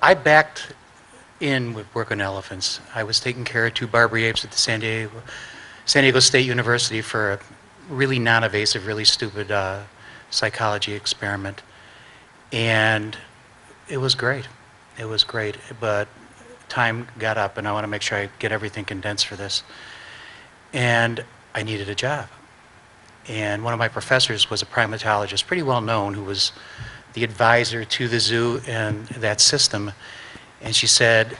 I backed in with working elephants. I was taking care of two Barbary apes at the San Diego State University for a really non-evasive, really stupid psychology experiment. And it was great. It was great, but time got up, and I want to make sure I get everything condensed for this. And I needed a job. And one of my professors was a primatologist, pretty well known, who was the advisor to the zoo and that system. And she said,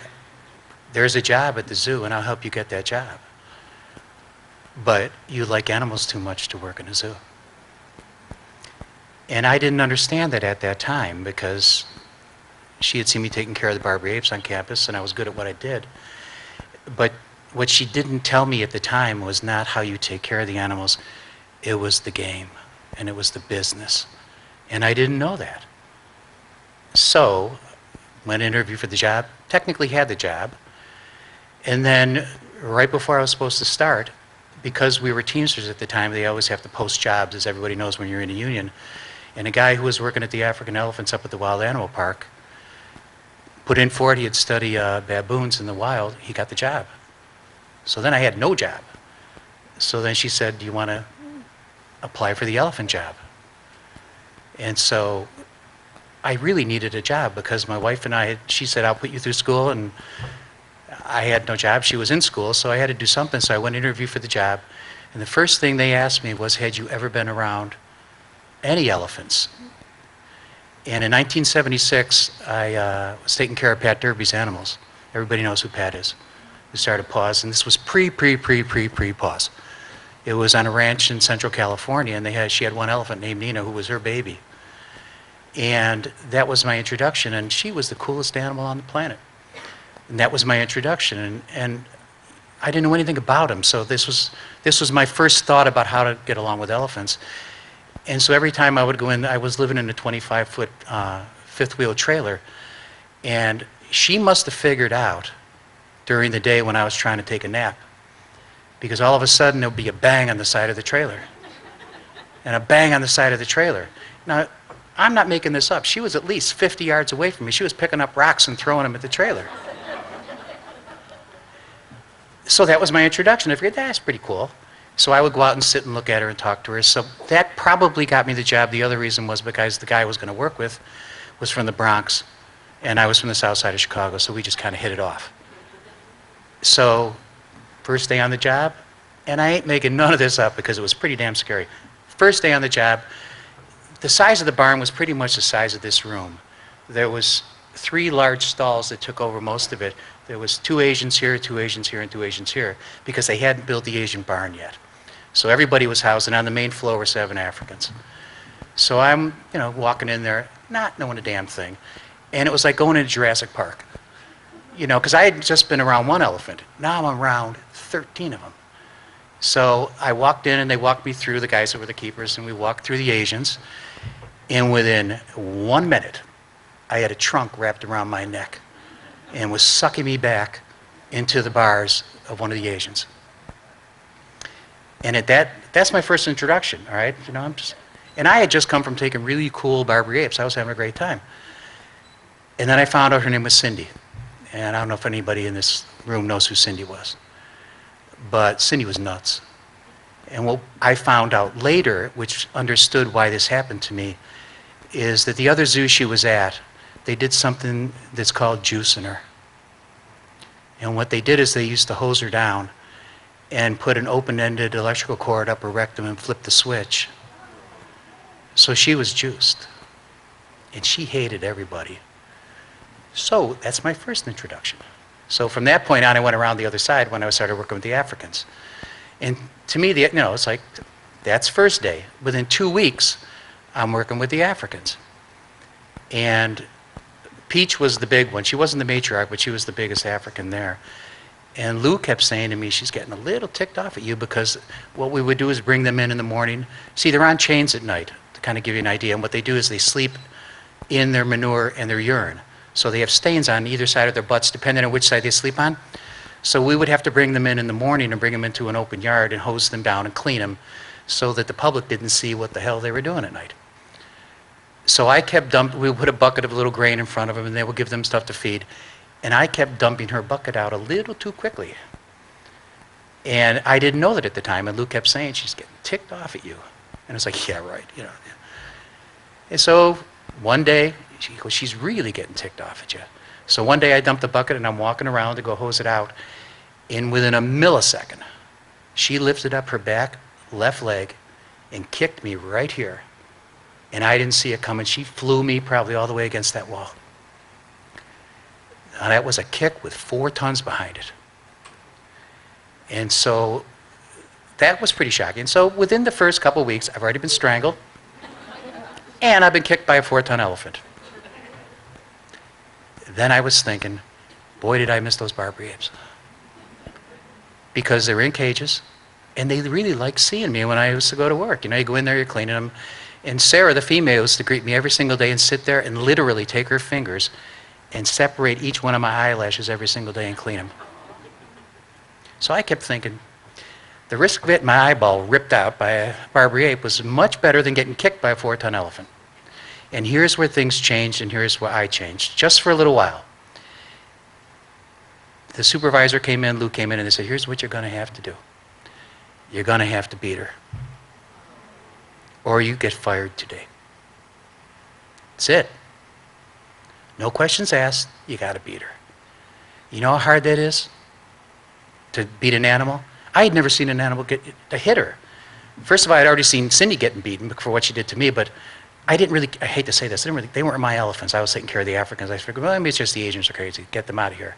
there's a job at the zoo, and I'll help you get that job. But you like animals too much to work in a zoo. And I didn't understand that at that time, because she had seen me taking care of the Barbary apes on campus, and I was good at what I did. But what she didn't tell me at the time was not how you take care of the animals. It was the game, and it was the business. And I didn't know that. So, went to interview for the job, technically had the job, and then right before I was supposed to start, because we were Teamsters at the time, they always have to post jobs, as everybody knows when you're in a union. And a guy who was working at the African elephants up at the Wild Animal Park put in for it. He had studied baboons in the wild. He got the job. So then I had no job. So then she said, do you want to apply for the elephant job? And so I really needed a job, because my wife and I, she said, I'll put you through school, and I had no job. She was in school, so I had to do something. So I went to interview for the job, and the first thing they asked me was, had you ever been around any elephants? And in 1976, I was taking care of Pat Derby's animals. Everybody knows who Pat is. We started Paws, and this was pre-Paws. It was on a ranch in Central California, and she had one elephant named Nina, who was her baby. And that was my introduction, and she was the coolest animal on the planet. And that was my introduction, and I didn't know anything about them, so this was my first thought about how to get along with elephants. And so every time I would go in, I was living in a 25-foot fifth-wheel trailer, and she must have figured out during the day when I was trying to take a nap, because all of a sudden there would be a bang on the side of the trailer, and a bang on the side of the trailer. Now, I'm not making this up. She was at least 50 yards away from me. She was picking up rocks and throwing them at the trailer. So that was my introduction. I figured, that's pretty cool. So I would go out and sit and look at her and talk to her. So that probably got me the job. The other reason was because the guy I was going to work with was from the Bronx, and I was from the south side of Chicago, so we just kind of hit it off. So first day on the job, and I ain't making none of this up because it was pretty damn scary. First day on the job, the size of the barn was pretty much the size of this room. There was 3 large stalls that took over most of it. There was 2 Asians here, 2 Asians here, and 2 Asians here, because they hadn't built the Asian barn yet. So everybody was housed, and on the main floor were 7 Africans. So I'm, walking in there, not knowing a damn thing. And it was like going into Jurassic Park. Because I had just been around 1 elephant. Now I'm around 13 of them. So I walked in, and they walked me through, the guys that were the keepers, and we walked through the Asians. And within 1 minute, I had a trunk wrapped around my neck and was sucking me back into the bars of one of the Asians. And that's my first introduction, all right? And I had just come from taking really cool Barbary apes. I was having a great time. And then I found out her name was Cindy. And I don't know if anybody in this room knows who Cindy was. But Cindy was nuts. And what I found out later, which understood why this happened to me, is that the other zoo she was at, they did something that's called juicing her. And what they did is they used to hose her down and put an open-ended electrical cord up her rectum and flip the switch. So she was juiced. And she hated everybody. So that's my first introduction. So from that point on, I went around the other side when I started working with the Africans. And to me, it's like, that's first day. Within 2 weeks, I'm working with the Africans. And Peach was the big one. She wasn't the matriarch, but she was the biggest African there. And Lou kept saying to me, she's getting a little ticked off at you, because what we would do is bring them in the morning. See, they're on chains at night, to kind of give you an idea. And what they do is they sleep in their manure and their urine. So they have stains on either side of their butts, depending on which side they sleep on. So we would have to bring them in the morning and bring them into an open yard and hose them down and clean them, so that the public didn't see what the hell they were doing at night. So I kept dumping, we put a bucket of little grain in front of them, and they would give them stuff to feed. And I kept dumping her bucket out a little too quickly. And I didn't know that at the time, and Lou kept saying, she's getting ticked off at you. And I was like, yeah, right, you know. And so one day, she goes, she's really getting ticked off at you. So one day I dumped the bucket, and I'm walking around to go hose it out. And within a millisecond, she lifted up her back left leg and kicked me right here. And I didn't see it coming. She flew me probably all the way against that wall. Now that was a kick with 4 tons behind it. And so that was pretty shocking. So within the first couple of weeks, I've already been strangled, and I've been kicked by a 4-ton elephant. Then I was thinking, boy, did I miss those Barbary apes. Because they were in cages, and they really liked seeing me when I used to go to work. You know, you go in there, you're cleaning them. And Sarah, the female, used to greet me every single day and sit there and literally take her fingers and separate each one of my eyelashes every single day and clean them. So I kept thinking, the risk of getting my eyeball ripped out by a Barbary ape was much better than getting kicked by a 4-ton elephant. And here's where things changed, and here's where I changed, just for a little while. The supervisor came in, Lou came in, and they said, here's what you're going to have to do. You're going to have to beat her, or you get fired today. That's it. No questions asked, you got to beat her. You know how hard that is? To beat an animal? I had never seen an animal get to hit her. First of all, I'd already seen Cindy getting beaten for what she did to me, but I didn't really, I hate to say this, they weren't my elephants. I was taking care of the Africans. I figured, well, maybe it's just the Asians are crazy. Get them out of here.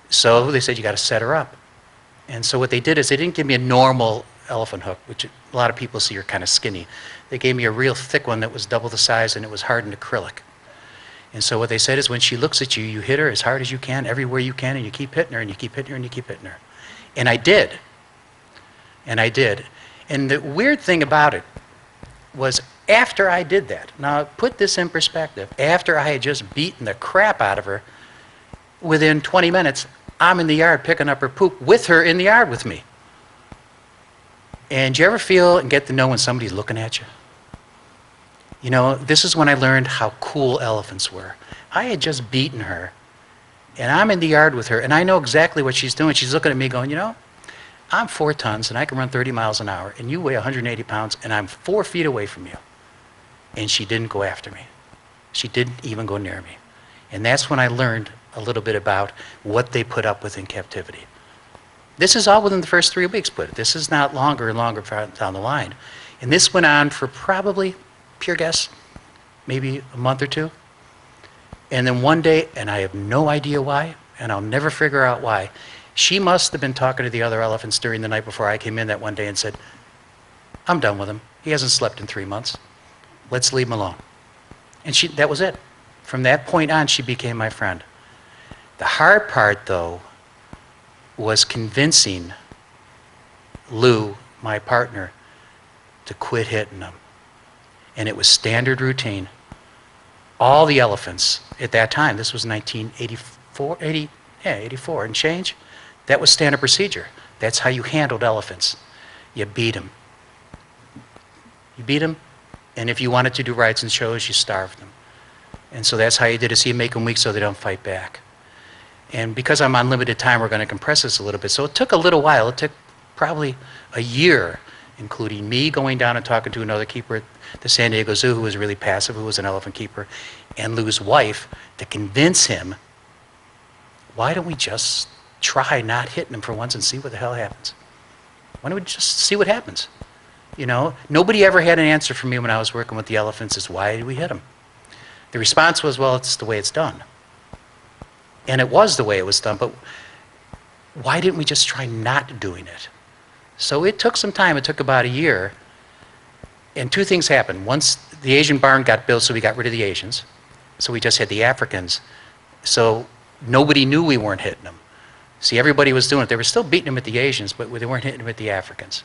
So they said, you got to set her up. And so what they did is they didn't give me a normal elephant hook, which a lot of people see are kind of skinny. They gave me a real thick one that was double the size, and it was hardened acrylic. And so what they said is when she looks at you, you hit her as hard as you can, everywhere you can, and you keep hitting her, and you keep hitting her, and you keep hitting her. And I did. And I did. And the weird thing about it was after I did that, now put this in perspective, after I had just beaten the crap out of her, within 20 minutes, I'm in the yard picking up her poop with her in the yard with me. And do you ever feel and get to know when somebody's looking at you? You know, this is when I learned how cool elephants were. I had just beaten her, and I'm in the yard with her, and I know exactly what she's doing. She's looking at me going, you know, I'm 4 tons, and I can run 30 miles an hour, and you weigh 180 pounds, and I'm 4 feet away from you. And she didn't go after me. She didn't even go near me. And that's when I learned a little bit about what they put up with in captivity. This is all within the first 3 weeks, but this is not longer and longer down the line. And this went on for probably, pure guess, maybe a month or 2. And then one day, and I have no idea why, and I'll never figure out why, she must have been talking to the other elephants during the night before I came in that one day and said, I'm done with him. He hasn't slept in 3 months. Let's leave him alone. And that was it. From that point on, she became my friend. The hard part, though, was convincing Lou, my partner, to quit hitting them. And it was standard routine. All the elephants at that time, this was 1984, 84 and change, that was standard procedure. That's how you handled elephants. You beat them. You beat them, and if you wanted to do rides and shows, you starved them. And so that's how you did it. So you make them weak so they don't fight back. And because I'm on limited time, we're going to compress this a little bit. So it took a little while. It took probably a year, including me going down and talking to another keeper at the San Diego Zoo who was really passive, who was an elephant keeper, and Lou's wife, to convince him, why don't we just try not hitting him for once and see what the hell happens? Why don't we just see what happens? You know, nobody ever had an answer for me when I was working with the elephants is, why did we hit him? The response was, well, it's the way it's done. And it was the way it was done, but why didn't we just try not doing it? So it took some time. It took about a year. And 2 things happened. Once the Asian barn got built, so we got rid of the Asians. So we just had the Africans. So nobody knew we weren't hitting them. See, everybody was doing it. They were still beating them at the Asians, but they weren't hitting them at the Africans.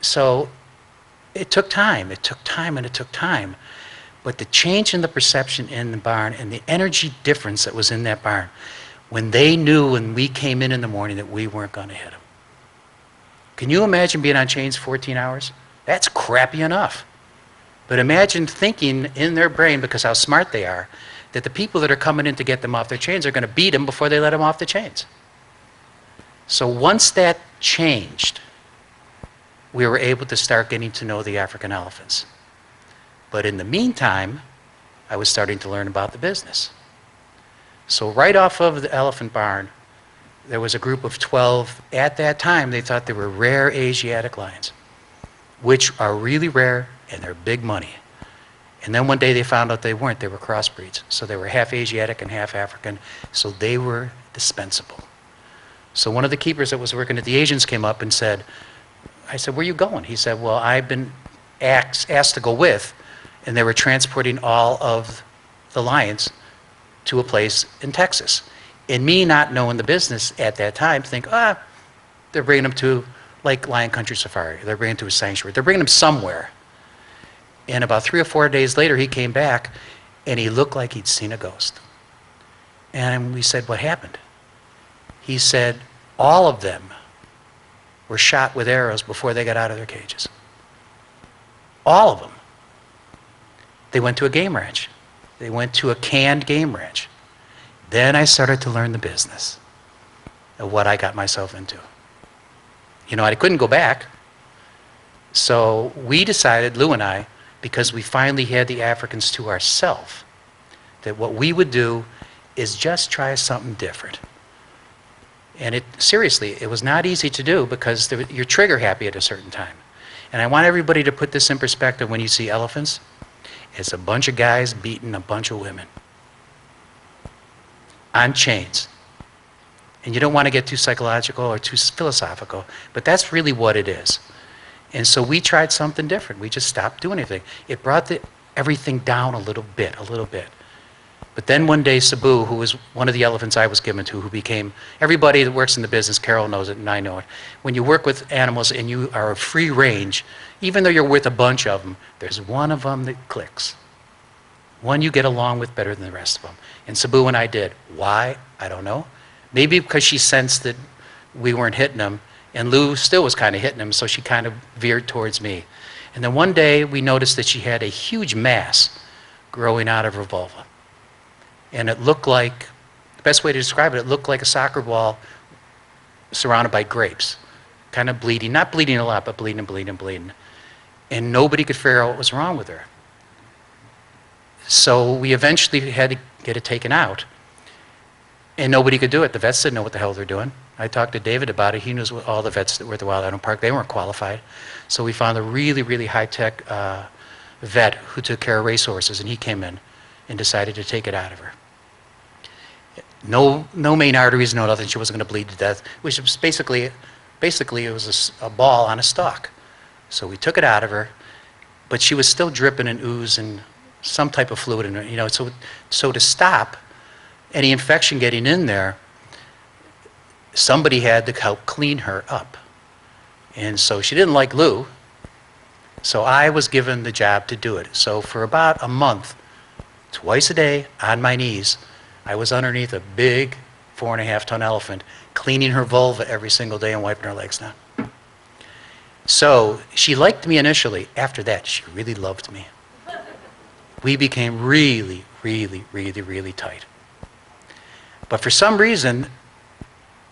So it took time. It took time and it took time. But the change in the perception in the barn and the energy difference that was in that barn, when they knew when we came in the morning that we weren't going to hit them. Can you imagine being on chains 14 hours? That's crappy enough. But imagine thinking in their brain, because how smart they are, that the people that are coming in to get them off their chains are going to beat them before they let them off the chains. So once that changed, we were able to start getting to know the African elephants. But in the meantime, I was starting to learn about the business. So right off of the elephant barn, there was a group of 12. At that time, they thought they were rare Asiatic lions, which are really rare and they're big money. And then one day they found out they weren't. They were crossbreeds. So they were half Asiatic and half African. So they were dispensable. So one of the keepers that was working at the Asians came up and said, I said, where are you going? He said, well, I've been asked to go with, and they were transporting all of the lions to a place in Texas. And me not knowing the business at that time, think, they're bringing them to like Lion Country Safari. They're bringing them to a sanctuary. They're bringing them somewhere. And about 3 or 4 days later, he came back, and he looked like he'd seen a ghost. And we said, what happened? He said, all of them were shot with arrows before they got out of their cages. All of them. They went to a game ranch. They went to a canned game ranch. Then I started to learn the business of what I got myself into. You know, I couldn't go back. So we decided, Lou and I, because we finally had the Africans to ourselves, that what we would do is just try something different. And seriously, it was not easy to do because you're trigger happy at a certain time. And I want everybody to put this in perspective when you see elephants. It's a bunch of guys beating a bunch of women on chains. And you don't want to get too psychological or too philosophical, but that's really what it is. And so we tried something different. We just stopped doing anything. It brought everything down a little bit. But then one day, Sabu, who was one of the elephants I was given to, who became, everybody that works in the business, Carol knows it and I know it, when you work with animals and you are free range, even though you're with a bunch of them, there's one of them that clicks. One you get along with better than the rest of them. And Sabu and I did. Why? I don't know. Maybe because she sensed that we weren't hitting them, and Lou still was kind of hitting him, so she kind of veered towards me. And then one day we noticed that she had a huge mass growing out of her vulva. And it looked like, the best way to describe it looked like a soccer ball surrounded by grapes. Kind of bleeding, not bleeding a lot, but bleeding and bleeding and bleeding. And nobody could figure out what was wrong with her. So we eventually had to get it taken out. And nobody could do it. The vets didn't know what the hell they're doing. I talked to David about it. He knows all the vets that were at the Wild Animal Park. They weren't qualified. So we found a really, really high-tech vet who took care of racehorses, and he came in and decided to take it out of her. No main arteries, no nothing. She wasn't going to bleed to death. Which was basically it was a ball on a stalk. So we took it out of her, but she was still dripping and ooze and some type of fluid in her. You know, so to stop any infection getting in there, somebody had to help clean her up. And so she didn't like Lou, so I was given the job to do it. So for about a month, twice a day on my knees, I was underneath a big 4.5-ton elephant, cleaning her vulva every single day and wiping her legs down. So she liked me initially. After that, she really loved me. We became really, really, really, really tight. But for some reason,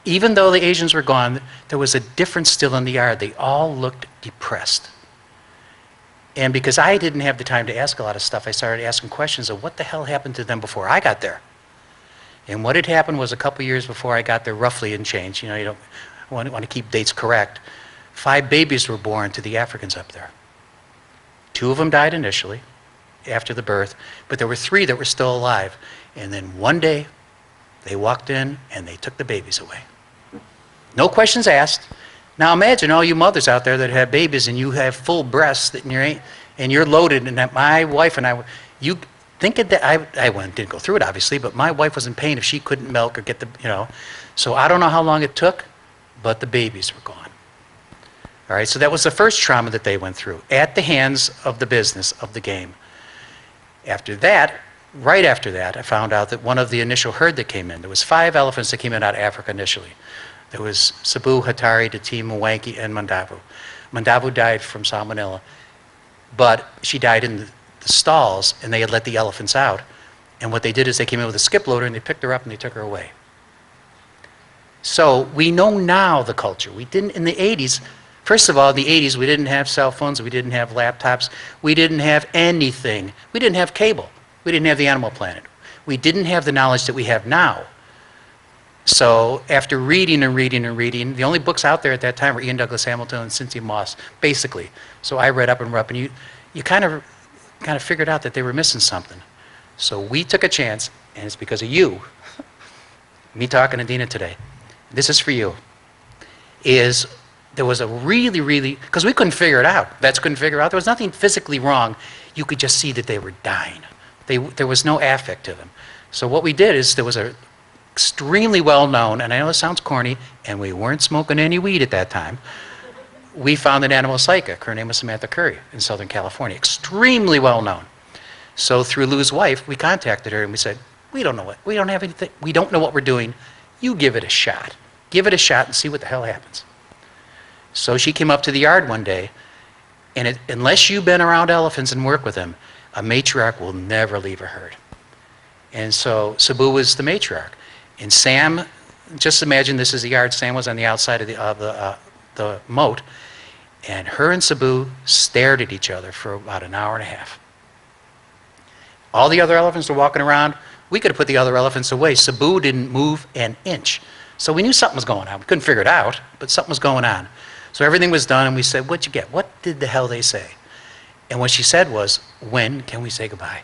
even though the Asians were gone, there was a difference still in the yard. They all looked depressed. And because I didn't have the time to ask a lot of stuff, I started asking questions of what the hell happened to them before I got there. And what had happened was a couple years before I got there, roughly in change, you know, you don't want to keep dates correct, 5 babies were born to the Africans up there. 2 of them died initially after the birth, but there were 3 that were still alive. And then one day, they walked in and they took the babies away. No questions asked. Now imagine all you mothers out there that have babies and you have full breasts and you're loaded, and that my wife and I, you think that I didn't go through it obviously, but my wife was in pain if she couldn't milk or get the, you know. So I don't know how long it took, but the babies were gone. All right, so that was the first trauma that they went through at the hands of the business of the game. After that, right after that, I found out that one of the initial herd that came in, there was 5 elephants that came in out of Africa initially. There was Sabu, Hatari, Dati, Mwangi, and Mandavu. Mandavu died from salmonella. but she died in the stalls, and they had let the elephants out. And what they did is they came in with a skip loader, and they picked her up, and they took her away. So we know now the culture. We didn't in the 80s. First of all, in the 80s, we didn't have cell phones. We didn't have laptops. We didn't have anything. We didn't have cable. We didn't have the Animal Planet. We didn't have the knowledge that we have now. So after reading and reading and reading, the only books out there at that time were Ian Douglas Hamilton and Cynthia Moss, basically. So I read up, and you kind of figured out that they were missing something. So we took a chance, and it's because of you, me talking to Dina today. This is for you. There was a really, because we couldn't figure it out. Vets couldn't figure it out. There was nothing physically wrong. You could just see that they were dying. There was no affect to them. So what we did is there was a extremely well-known, and I know this sounds corny, and we weren't smoking any weed at that time. We found an animal psychic. Her name was Samantha Curry in Southern California. Extremely well-known. So through Lou's wife, we contacted her and we said, we don't know what we're doing. You give it a shot. Give it a shot and see what the hell happens. So she came up to the yard one day, and unless you've been around elephants and work with them, a matriarch will never leave a herd. And so Sabu was the matriarch. And Sam, just imagine this is the yard. Sam was on the outside of the moat, and her and Sabu stared at each other for about an hour and a half. All the other elephants were walking around. We could have put the other elephants away. Sabu didn't move an inch. So we knew something was going on. We couldn't figure it out, but something was going on. So everything was done, and we said, what'd you get? What did the hell they say? And what she said was, when can we say goodbye?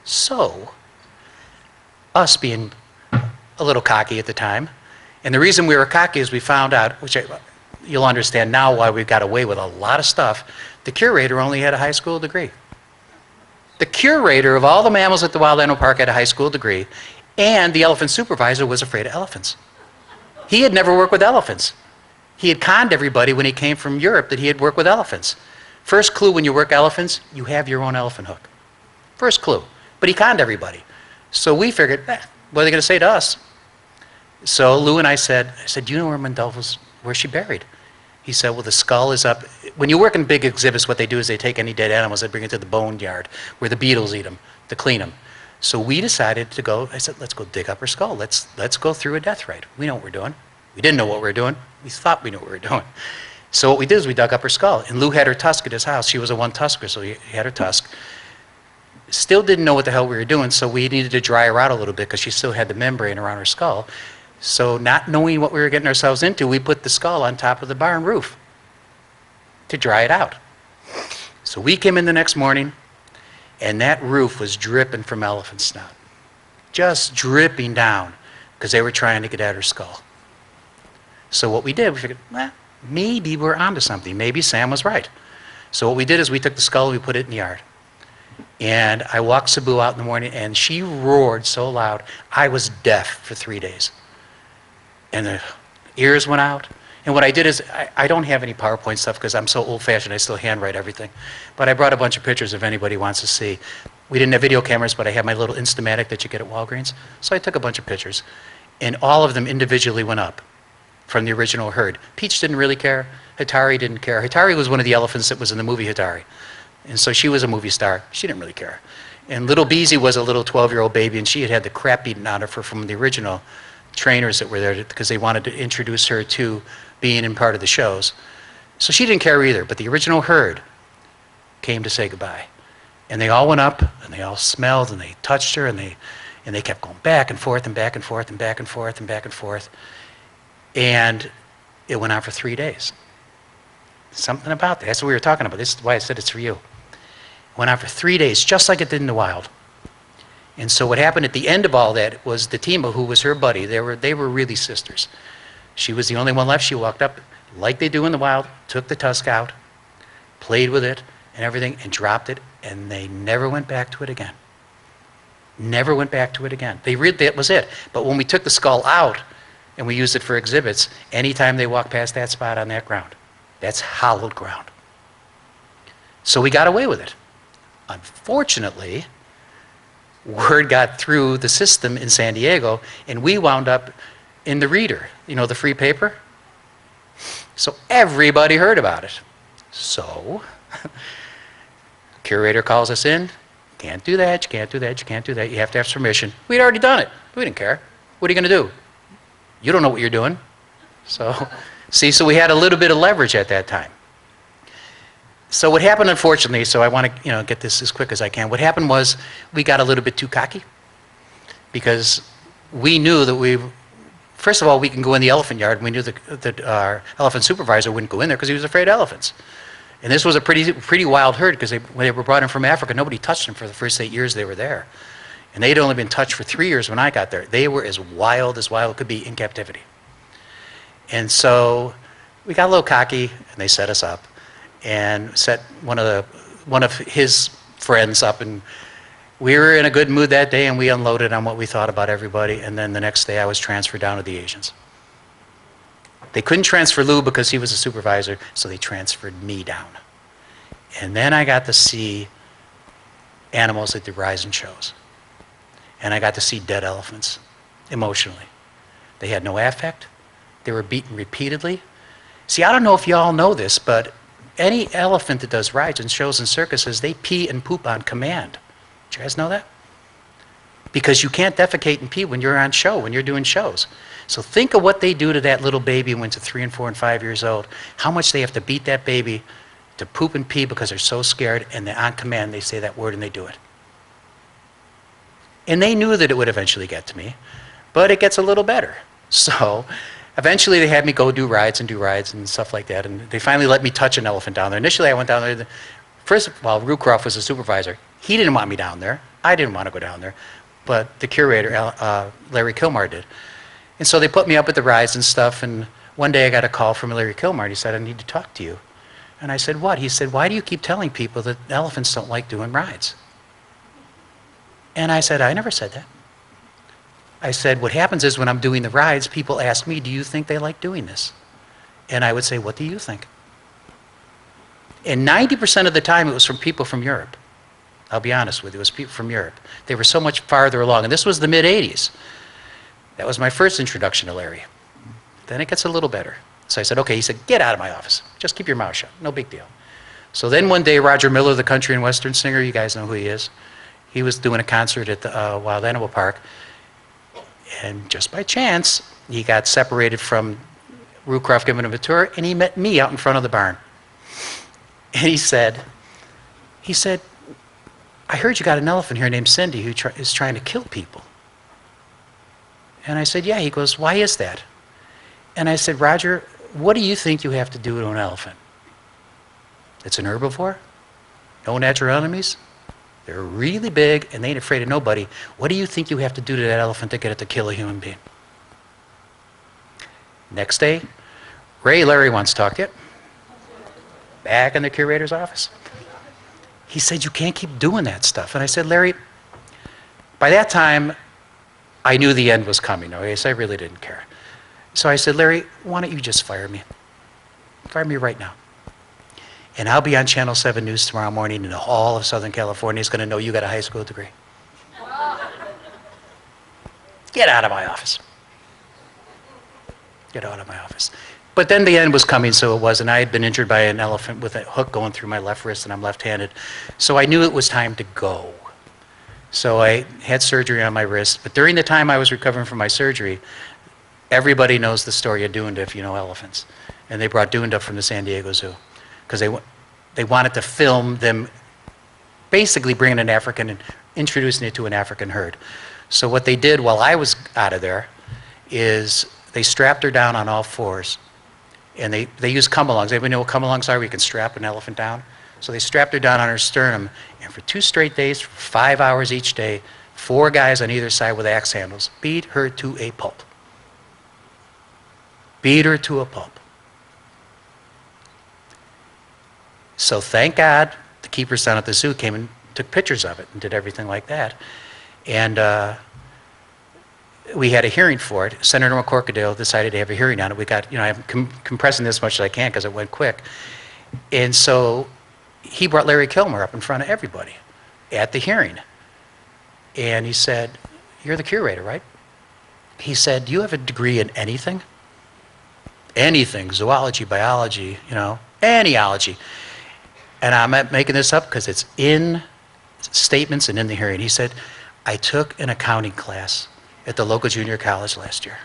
So, us being a little cocky at the time, and the reason we were cocky is we found out, you'll understand now why we got away with a lot of stuff, the curator only had a high school degree. The curator of all the mammals at the Wild Animal Park had a high school degree, and the elephant supervisor was afraid of elephants. He had never worked with elephants. He had conned everybody when he came from Europe that he had worked with elephants. First clue when you work elephants, you have your own elephant hook. First clue. But he conned everybody. So we figured, what are they going to say to us? So Lou and I said, do you know where Mandela's, where's she buried? He said, well, the skull is up. When you work in big exhibits, what they do is they take any dead animals, they bring it to the bone yard where the beetles eat them to clean them. So we decided to go, I said, let's go dig up her skull. Let's go through a death rite. We know what we're doing. We didn't know what we were doing. We thought we knew what we were doing. So what we did is we dug up her skull. And Lou had her tusk at his house. She was a one-tusker, so he had her tusk. Still didn't know what the hell we were doing, so we needed to dry her out a little bit because she still had the membrane around her skull. So not knowing what we were getting ourselves into, we put the skull on top of the barn roof to dry it out. So we came in the next morning, and that roof was dripping from elephant snot. Just dripping down because they were trying to get at her skull. So what we did, we figured, well, maybe we're onto something. Maybe Sam was right. So what we did is we took the skull, we put it in the yard. And I walked Sabu out in the morning, and she roared so loud, I was deaf for 3 days. And the ears went out. And what I did is, I don't have any PowerPoint stuff because I'm so old-fashioned, I still handwrite everything. But I brought a bunch of pictures if anybody wants to see. We didn't have video cameras, but I had my little Instamatic that you get at Walgreens. So I took a bunch of pictures. And all of them individually went up from the original herd. Peach didn't really care. Hatari didn't care. Hatari was one of the elephants that was in the movie Hatari. And so she was a movie star. She didn't really care. And little Beezy was a little 12-year-old baby, and she had had the crap beaten out of her from the original trainers that were there because they wanted to introduce her to being in part of the shows. So she didn't care either, but the original herd came to say goodbye. And they all went up, and they all smelled, and they touched her, and they kept going back and forth and back and forth and back and forth and back and forth. And it went on for 3 days. Something about that. That's what we were talking about. This is why I said it's for you. It went on for 3 days, just like it did in the wild. And so what happened at the end of all that was the Tima, who was her buddy, they were really sisters. She was the only one left. She walked up like they do in the wild, took the tusk out, played with it and everything, and dropped it, and they never went back to it again. Never went back to it again. That was it. But when we took the skull out and we used it for exhibits, anytime they walked past that spot on that ground, that's hallowed ground. So we got away with it. Unfortunately, word got through the system in San Diego, and we wound up in the Reader, you know, the free paper. So everybody heard about it. So, curator calls us in. Can't do that, you can't do that, you can't do that. You have to have permission. We'd already done it. We didn't care. What are you going to do? You don't know what you're doing. So, see, so we had a little bit of leverage at that time. So what happened, unfortunately, so I want to get this as quick as I can. What happened was we got a little bit too cocky because we knew that first of all, we can go in the elephant yard, and we knew that our elephant supervisor wouldn't go in there because he was afraid of elephants. And this was a pretty wild herd because when they were brought in from Africa, nobody touched them for the first 8 years they were there. And they'd only been touched for 3 years when I got there. They were as wild could be in captivity. And so we got a little cocky, and they set us up and set one of his friends up, and we were in a good mood that day, and we unloaded on what we thought about everybody, and then the next day I was transferred down to the Asians. They couldn't transfer Lou because he was a supervisor, so they transferred me down. And then I got to see animals at the Horizon shows. And I got to see dead elephants, emotionally. They had no affect. They were beaten repeatedly. See, I don't know if you all know this, but any elephant that does rides and shows and circuses, they pee and poop on command. Did you guys know that? Because you can't defecate and pee when you're on show, when you're doing shows. So think of what they do to that little baby when it's 3 and 4 and 5 years old, how much they have to beat that baby to poop and pee because they're so scared, and they're on command, they say that word and they do it. And they knew that it would eventually get to me, but it gets a little better. So eventually they had me go do rides and stuff like that, and they finally let me touch an elephant down there. Initially I went down there, first of all, Rucroft was the supervisor. He didn't want me down there. I didn't want to go down there, but the curator, Larry Kilmar, did. And so they put me up at the rides and stuff, and one day I got a call from Larry Kilmar, and he said, I need to talk to you. And I said, what? He said, why do you keep telling people that elephants don't like doing rides? And I said, I never said that. I said, what happens is when I'm doing the rides, people ask me, do you think they like doing this? And I would say, what do you think? And 90% of the time it was from people from Europe. I'll be honest with you, it was people from Europe. They were so much farther along, and this was the mid-'80s. That was my first introduction to Larry. Then it gets a little better. So I said, okay, he said, get out of my office. Just keep your mouth shut, no big deal. So then one day, Roger Miller, the country and western singer, you guys know who he is, he was doing a concert at the Wild Animal Park, and just by chance, he got separated from Rucroft giving him a tour, and he met me out in front of the barn. And he said, I heard you got an elephant here named Cindy who is trying to kill people. And I said, yeah. He goes, why is that? And I said, Roger, what do you think you have to do to an elephant? It's an herbivore, no natural enemies, they're really big and they ain't afraid of nobody. What do you think you have to do to that elephant to get it to kill a human being? Next day, Larry wants to talk to you. Back in the curator's office. He said, you can't keep doing that stuff. And I said, Larry, by that time, I knew the end was coming, okay? So I really didn't care. So I said, Larry, why don't you just fire me? Fire me right now. And I'll be on Channel 7 News tomorrow morning, and all of Southern California is going to know you got a high school degree. Get out of my office. Get out of my office. But then the end was coming, so it was, and I had been injured by an elephant with a hook going through my left wrist, and I'm left-handed. So I knew it was time to go. So I had surgery on my wrist, but during the time I was recovering from my surgery, everybody knows the story of Dunda if you know elephants. And they brought Dunda from the San Diego Zoo because they wanted to film them basically bringing an African and introducing it to an African herd. So what they did while I was out of there is they strapped her down on all fours, and they used come-alongs. Everybody know what come-alongs are? Where you can strap an elephant down? So they strapped her down on her sternum, and for 2 straight days, for 5 hours each day, 4 guys on either side with axe handles beat her to a pulp. Beat her to a pulp. So thank God the keepers down at the zoo came and took pictures of it and did everything like that. And we had a hearing for it. Senator McCorkadale decided to have a hearing on it. We got, I'm compressing this as much as I can because it went quick. And so he brought Larry Kilmer up in front of everybody at the hearing. And he said, you're the curator, right? He said, do you have a degree in anything? Anything, zoology, biology, Anneology. And I'm not making this up because it's in statements and in the hearing. He said, I took an accounting class at the local junior college last year.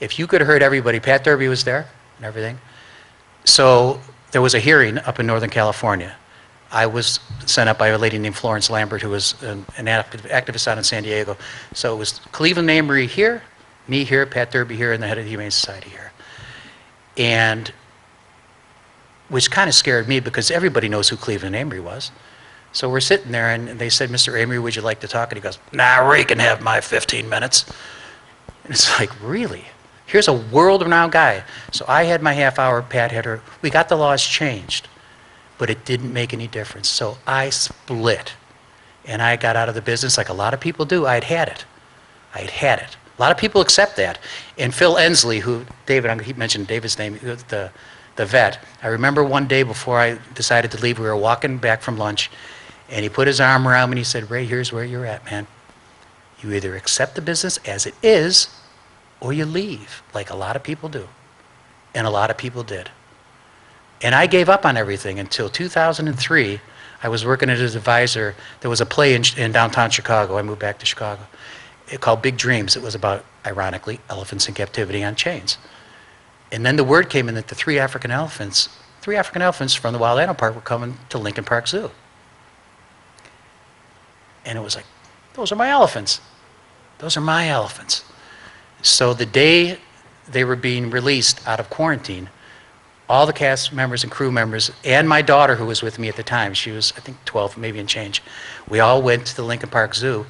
If you could have heard everybody, Pat Derby was there and everything. So there was a hearing up in Northern California. I was sent up by a lady named Florence Lambert, who was an activist out in San Diego. So it was Cleveland Amory here, me here, Pat Derby here, and the head of the Humane Society here. And which kind of scared me because everybody knows who Cleveland Amory was. So we're sitting there and they said, Mr. Amory, would you like to talk? And he goes, nah, Ray can have my 15 minutes. And it's like, really? Here's a world-renowned guy. So I had my half hour, Pat had her. We got the laws changed, but it didn't make any difference. So I split and I got out of the business like a lot of people do. I'd had it. I'd had it. A lot of people accept that. And Phil Ensley, who, David, he mentioned David's name, the vet. I remember one day before I decided to leave, we were walking back from lunch, and he put his arm around me and he said, Ray, here's where you're at, man. You either accept the business as it is, or you leave, like a lot of people do. And a lot of people did. And I gave up on everything until 2003. I was working as an advisor. There was a play in downtown Chicago. I moved back to Chicago. Called Big Dreams. It was about, ironically, elephants in captivity on chains. And then the word came in that the three African elephants from the Wild Animal Park were coming to Lincoln Park Zoo. And it was like, those are my elephants. Those are my elephants. So the day they were being released out of quarantine, all the cast members and crew members, and my daughter who was with me at the time, she was, I think, 12, maybe and change, we all went to the Lincoln Park Zoo,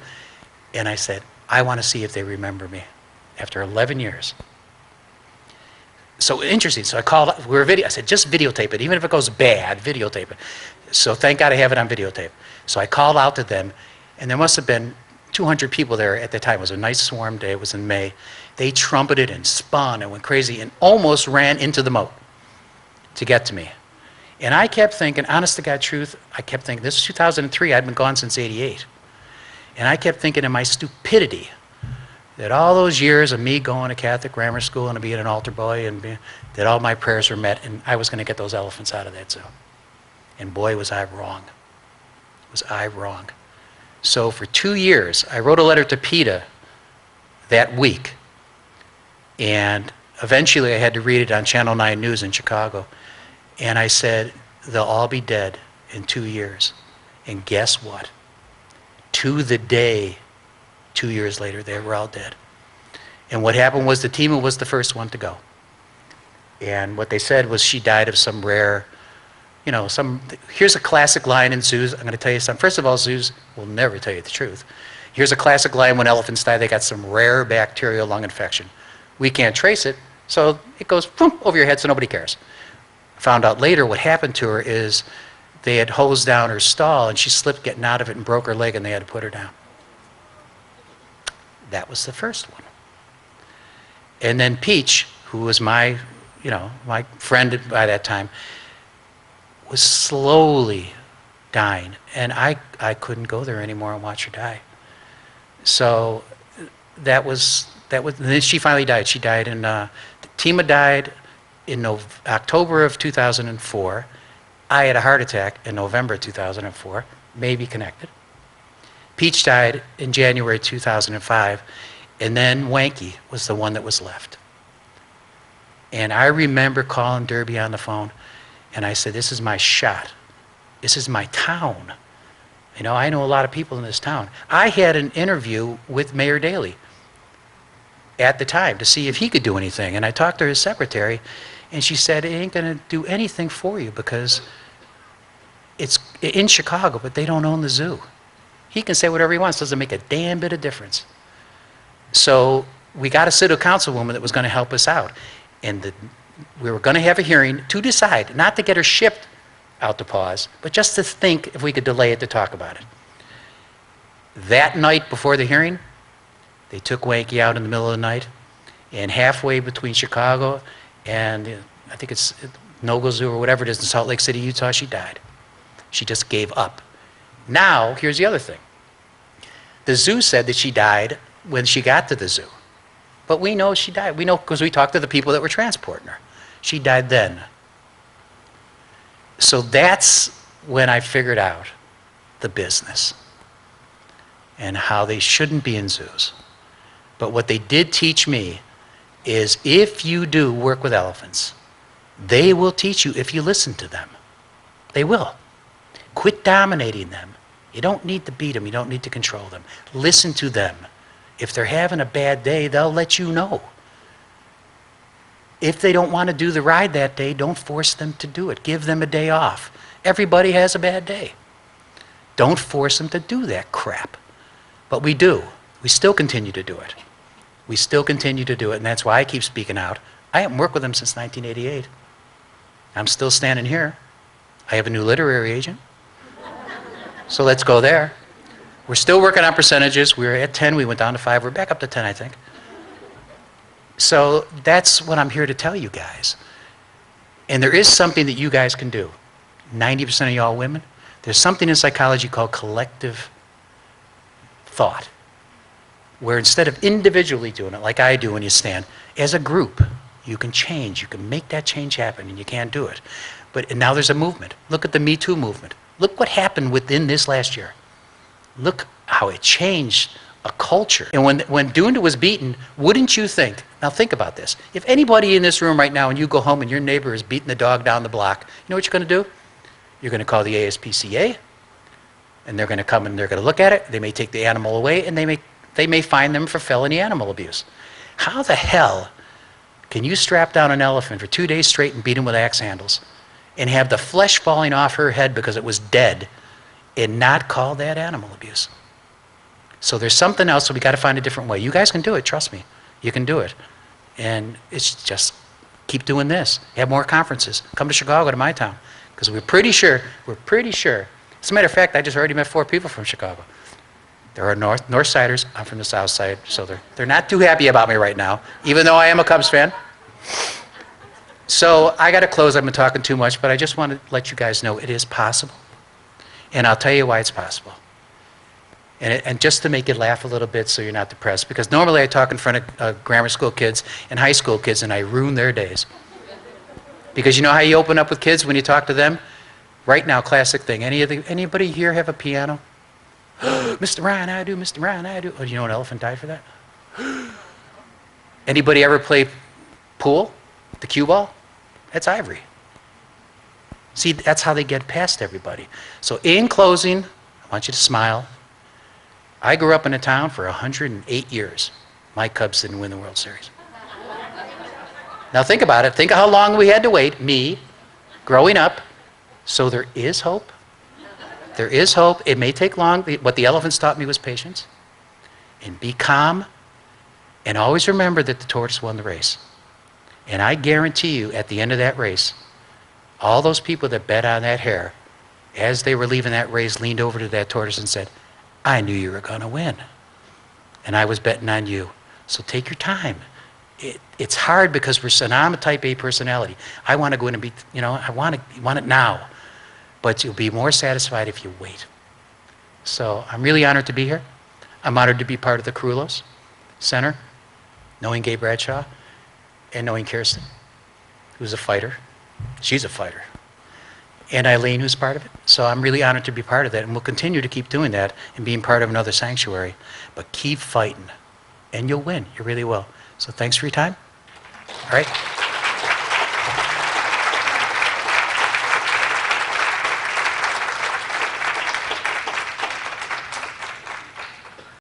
and I said, I want to see if they remember me after 11 years. So interesting. So I called, I said, just videotape it. Even if it goes bad, videotape it. So thank God I have it on videotape. So I called out to them, and there must have been 200 people there at the time. It was a nice warm day. It was in May. They trumpeted and spun and went crazy and almost ran into the moat to get to me. And I kept thinking, honest to God truth, I kept thinking, this is 2003. I'd been gone since '88. And I kept thinking in my stupidity that all those years of me going to Catholic grammar school and being an altar boy, and that all my prayers were met, and I was going to get those elephants out of that zoo. And boy, was I wrong. Was I wrong. So for 2 years, I wrote a letter to PETA that week. And eventually I had to read it on Channel 9 News in Chicago. And I said, they'll all be dead in 2 years. And guess what? To the day, 2 years later, they were all dead. And what happened was the Tima was the first one to go. And what they said was she died of some rare, you know, here's a classic line in zoos. I'm going to tell you something. First of all, zoos will never tell you the truth. Here's a classic line: when elephants die, they got some rare bacterial lung infection. We can't trace it, so it goes boom, over your head, so nobody cares. Found out later what happened to her is they had hosed down her stall, and she slipped getting out of it and broke her leg, and they had to put her down. That was the first one. And then Peach, who was my friend by that time, was slowly dying, and I couldn't go there anymore and watch her die. So that was, and then she finally died. She died in, Tima died in October of 2004. I had a heart attack in November 2004, maybe connected. Peach died in January 2005, and then Wanky was the one that was left. And I remember calling Derby on the phone, and I said, this is my shot. This is my town. You know, I know a lot of people in this town. I had an interview with Mayor Daley at the time to see if he could do anything. And I talked to his secretary, and she said, it ain't going to do anything for you because it's in Chicago, but they don't own the zoo. He can say whatever he wants. Doesn't make a damn bit of difference. So we got a city councilwoman that was going to help us out. And we were going to have a hearing to decide, not to get her shipped out to pause, but just to think if we could delay it to talk about it. That night before the hearing, they took Wanky out in the middle of the night, and halfway between Chicago and I think it's Nogle Zoo or whatever it is in Salt Lake City, Utah, she died. She just gave up. Now, here's the other thing. The zoo said that she died when she got to the zoo. But we know she died. We know because we talked to the people that were transporting her. She died then. So that's when I figured out the business and how they shouldn't be in zoos. But what they did teach me is if you do work with elephants, they will teach you if you listen to them. They will. Quit dominating them. You don't need to beat them. You don't need to control them. Listen to them. If they're having a bad day, they'll let you know. If they don't want to do the ride that day, don't force them to do it. Give them a day off. Everybody has a bad day. Don't force them to do that crap. But we do. We still continue to do it. We still continue to do it, and that's why I keep speaking out. I haven't worked with them since 1988. I'm still standing here. I have a new literary agent. So let's go there. We're still working on percentages. We were at 10, we went down to 5. We're back up to 10, I think. So that's what I'm here to tell you guys. And there is something that you guys can do. 90% of y'all women, there's something in psychology called collective thought, where instead of individually doing it like I do when you stand, as a group, you can change. You can make that change happen, and you can't do it. But and now there's a movement. Look at the Me Too movement. Look what happened within this last year. Look how it changed a culture. And when Dunda was beaten, wouldn't you think, now think about this, if anybody in this room right now and you go home and your neighbor is beating the dog down the block, you know what you're going to do? You're going to call the ASPCA, and they're going to come and they're going to look at it. They may take the animal away, and they may fine them for felony animal abuse. How the hell can you strap down an elephant for 2 days straight and beat him with axe handles and have the flesh falling off her head because it was dead and not call that animal abuse? So there's something else, so we got to find a different way. You guys can do it, trust me. You can do it. And it's just keep doing this. Have more conferences. Come to Chicago, to my town. Because we're pretty sure. As a matter of fact, I just already met 4 people from Chicago. There are North Siders. I'm from the South Side, so they're not too happy about me right now, even though I am a Cubs fan. So I got to close. I've been talking too much, but I just want to let you guys know it is possible. And I'll tell you why it's possible. And just to make you laugh a little bit so you're not depressed, because normally I talk in front of grammar school kids and high school kids, and I ruin their days. Because you know how you open up with kids when you talk to them? Right now, classic thing. Anybody here have a piano? Mr. Ryan, I do. Mr. Ryan, I do. Oh, do you know an elephant died for that? Anybody ever play pool? The cue ball? That's ivory. See, that's how they get past everybody. So in closing, I want you to smile. I grew up in a town for 108 years. My Cubs didn't win the World Series. Now think about it. Think of how long we had to wait, me, growing up. So there is hope. There is hope. It may take long. What the elephants taught me was patience. And be calm. And always remember that the tortoise won the race. And I guarantee you, at the end of that race, all those people that bet on that hare, as they were leaving that race, leaned over to that tortoise and said, I knew you were going to win. And I was betting on you. So take your time. It's hard because I'm a type A personality. I want to go in and be, I want it now. But you'll be more satisfied if you wait. So I'm really honored to be here. I'm honored to be part of the Kerulos Center, knowing Gabe Bradshaw, and knowing Kirsten, who's a fighter. She's a fighter. And Eileen, who's part of it. So I'm really honored to be part of that, and we'll continue to keep doing that and being part of another sanctuary. But keep fighting, and you'll win. You really will. So thanks for your time. All right.